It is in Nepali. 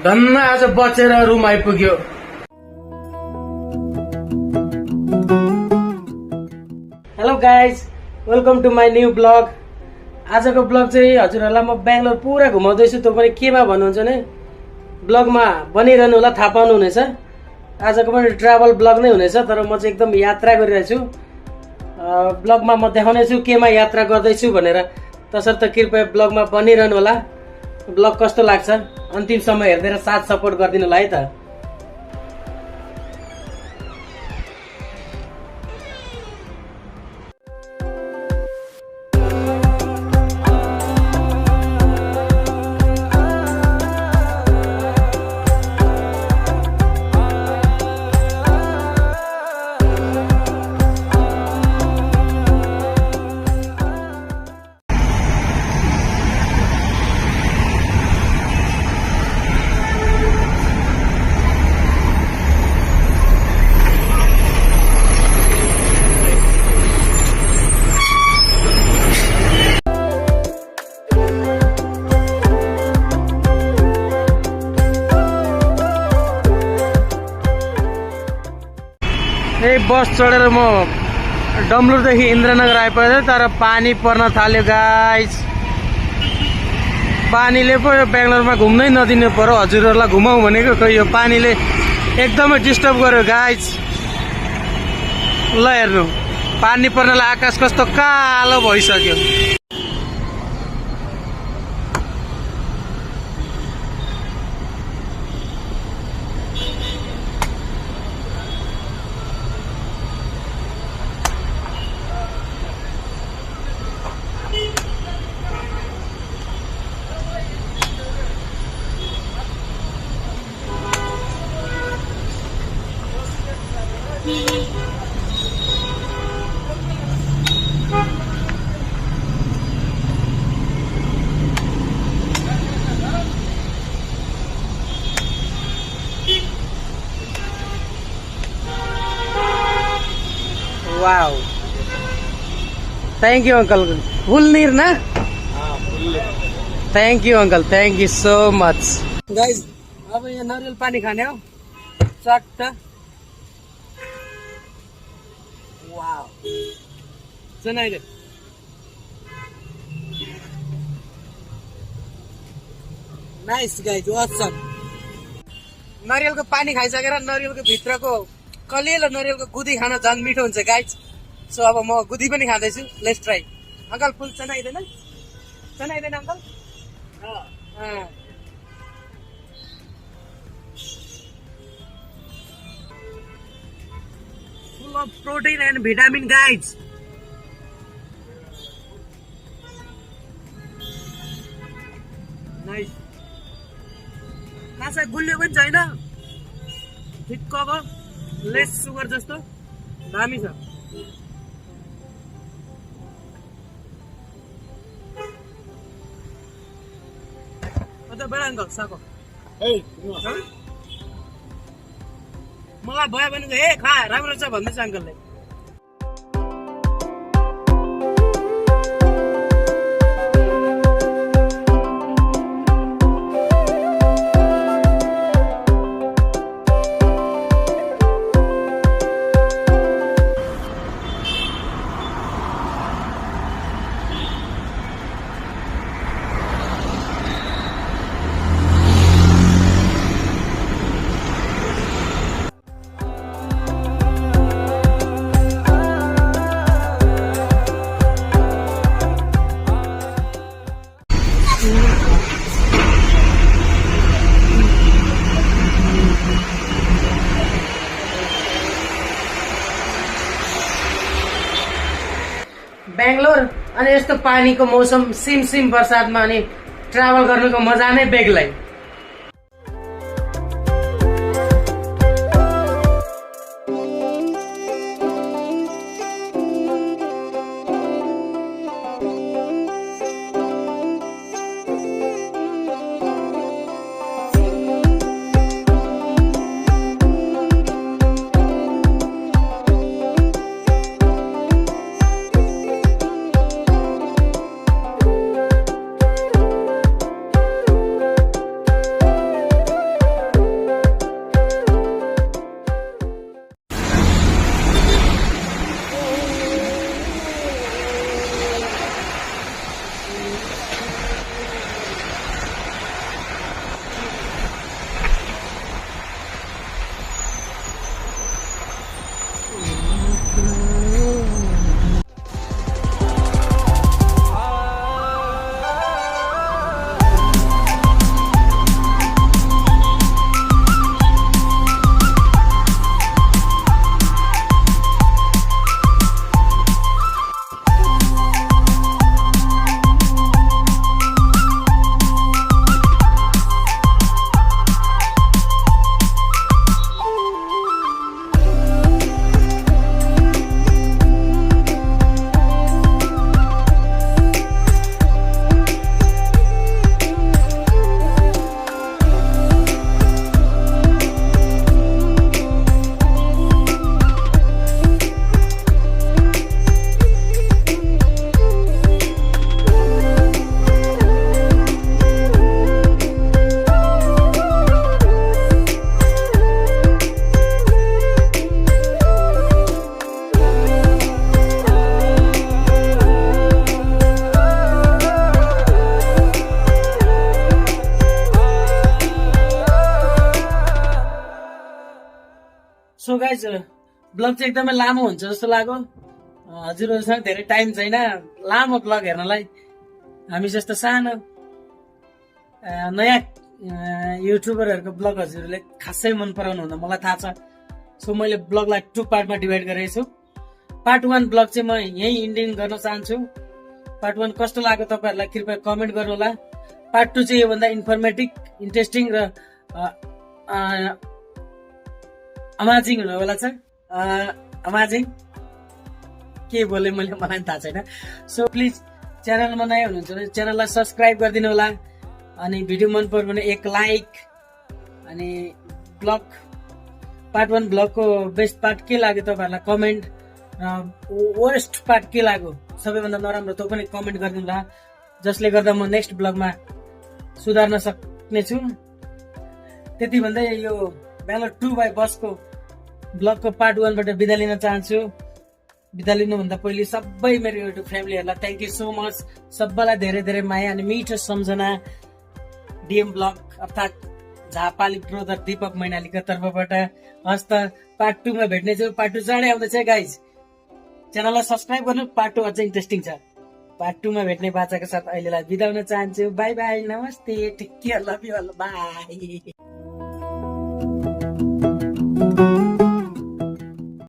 धन्न आज बचेर रुम आइपुग्यो। Hello guys, welcome to my new blog. आजको ब्लग चाहिँ हजुरहरूलाई म बेङ्गलोर पुरा घुमाउँदैछु। त्यो पनि केमा भन्नुहुन्छ भने ब्लगमा बनिरहनु होला, थाहा पाउनुहुनेछ। आजको पनि ट्राभल ब्लग नै हुनेछ, तर म चाहिँ एकदम यात्रा गरिरहेको छु। ब्लगमा म देखाउने छु केमा यात्रा गर्दैछु भनेर। तसर्थ कृपया ब्लगमा बनिरहनु होला। ब्लग कस्तो लाग्छ अन्तिमसम्म हेरिदिएर साथ सपोर्ट गरिदिनु होला है त। बस चढेर म डम्लुरदेखि इन्द्रनगर आइपुगेँ, तर पानी पर्न थाल्यो गाइस। पानीले पो यो बेङ्गलोरमा घुम्नै नदिनु पर्यो। हजुरहरूलाई घुमाउँ भनेको खै यो पानीले एकदमै डिस्टर्ब गर्यो गाइस। ल हेर्नु, पानी पर्नलाई आकाश कस्तो कालो भइसक्यो। Wow, thank you uncle. फुल नीर ना? Thank you uncle, thank you so much. Guys, अब यहाँ नरियल पानी खाने हो चट्ट। वाओ, ಚೆನ್ನಾಗಿದೆ। Nice guys, awesome। नरियलको पानी खाइसकेर नरियलको भित्रको कलिलो नरियलको गुदी खान झन् मिठो हुन्छ गाइस। सो अब म गुदी पनि खाँदैछु। Let's try. अंकल फुल चनाइदैन? चनाइदैन uncle? Full of protein and vitamin guys. Nice. नासा गुलियो पनि छैन, ठिक्क अब लेस सुगर जस्तो दामी छ। अझ बडा अंकल साको मलाई भयो भने ए खा राम्रो छ भन्दैछ अंकलले। बेंगलोर अनि यस्तो पानीको मौसम, सिमसिम बरसातमा अनि ट्राभल गर्नुको मजा नै बेग्लै। सो गाइज ब्लग चाहिँ एकदमै लामो हुन्छ जस्तो लाग्यो। हजुरहरूसँग धेरै टाइम छैन लामो ब्लग हेर्नलाई। हामी जस्तो सानो नयाँ युट्युबरहरूको ब्लग हजुरहरूले खासै मन पराउनु हुँदा मलाई थाहा छ। सो मैले ब्लगलाई 2 पार्टमा डिभाइड गरेको छु। पार्ट 1 ब्लग चाहिँ म यहीँ इन्डिङ गर्न चाहन्छु। पार्ट 1 कस्तो लाग्यो तपाईँहरूलाई कृपया कमेन्ट गर्नुहोला। पार्ट 2 चाहिँ योभन्दा इन्फर्मेटिभ, इन्ट्रेस्टिङ र अमाजिङ हुनेवाला छ। अमाजिङ के बोले मैले मलाई थाहा छैन। सो प्लिज च्यानलमा नयाँ हुनुहुन्छ भने च्यानललाई सब्सक्राइब गरिदिनु होला। अनि भिडियो मन पर्यो भने 1 लाइक। अनि ब्लग पार्ट 1 ब्लगको बेस्ट पार्ट के लाग्यो तपाईँहरूलाई कमेन्ट, वर्स्ट पार्ट के लाग्यो सबैभन्दा नराम्रो त्यो पनि कमेन्ट गरिदिनु होला, जसले गर्दा म नेक्स्ट ब्लगमा सुधार्न सक्नेछु। त्यति भन्दै यो बेङ्गलोर 2 बाई बसको ब्लगको पार्ट 1 बाट बिदा लिन चाहन्छु। बिदा लिनुभन्दा पहिले सबै मेरो युट्युब फ्यामिलीहरूलाई थ्याङ्क यू सो मच। सबैलाई धेरै धेरै माया अनि मिठो सम्झना डिएम ब्लग अर्थात् झापाली ब्रदर दीपक मैनालीको तर्फबाट। हस् त पार्ट 2 मा भेट्नेछु। पार्ट 2 चाँडै आउँदैछ गाइज, च्यानललाई सब्सक्राइब गर्नु। पार्ट 2 अझै इन्ट्रेस्टिङ छ। पार्ट 2 मा भेट्ने बाचाको साथ अहिलेलाई बिदा हुन चाहन्छु। बाई बाई, नमस्ते, take care, love you all, by.